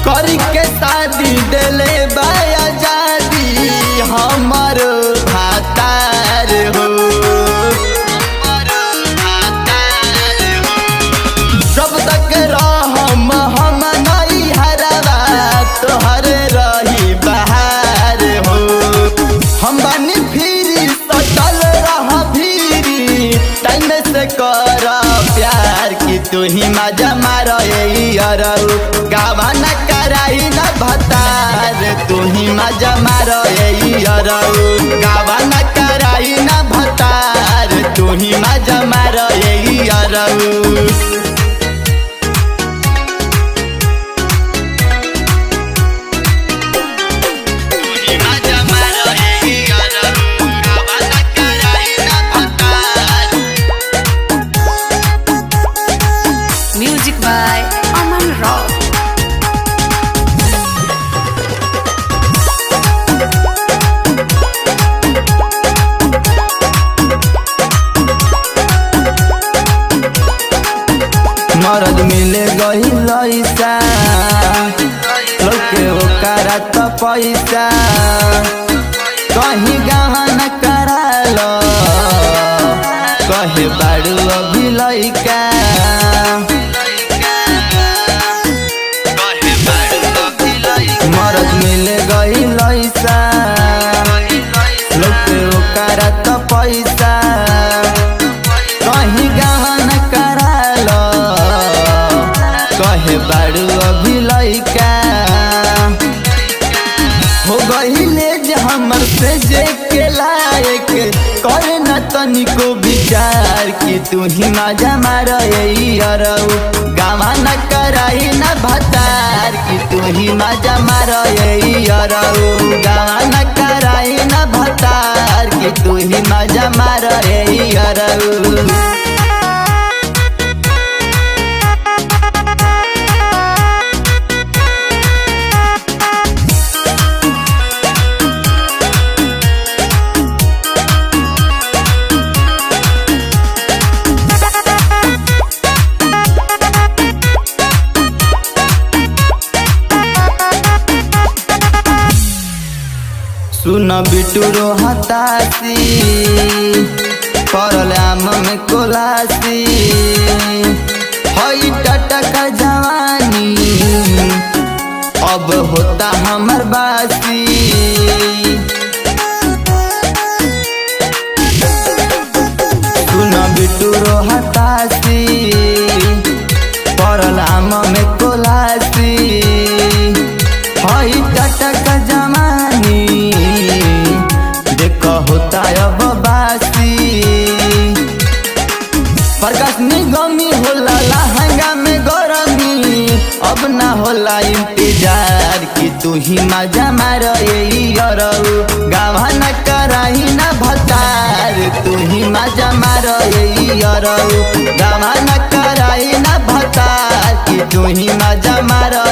करी के शादी दिले बाया जादी हमर भातार हो। जब तक रहम हम नहीं हरवा तोहर रही बहार हो। हम बनी फिरी सटल रह भीरी टाइम से कर प्यार की तू ही मजा मारो अरऊ गावा न कराई न भतार तू ही मजा मारो अरऊ गावा न कराई न भतार तू ही मजा मारो अरऊ। Music by Aman Rock. मरद मिले गई लैसा लोके ओकरा त पैसा कहीं गहन करा लो कहे बाड़ू अभी लैका। मरद मिले गई लैसा लोके ओकरा त पैसा कहीं गहन करा लो कहे बाड़ू अभी लैका। हो गईले जे हमर से जे के लायक करे न तनिको विचार कि तू ही मजा मारो अरऊ गावा न कराई न भतार कि तू ही मजा मारो अरऊ गावा न कराई न भतार कि तू ही मजा मारो अरऊ। सुन बिटू रो हतासी करल आम में कोलासी हई टटक जवानी अब होता हमर बासी। सुन बिटू रो हतासी करल आम में कोलासी हई टटक जवानी होता अब बासी। प्रकाश निगमी होला लहंगा में गरमी अब ना होला इंतजार कि तू ही मजा मारो अरऊ गावा न कराई न भतार तू ही मजा मारो अरऊ गावा न कराई न भतार कि तू ही मजा मारो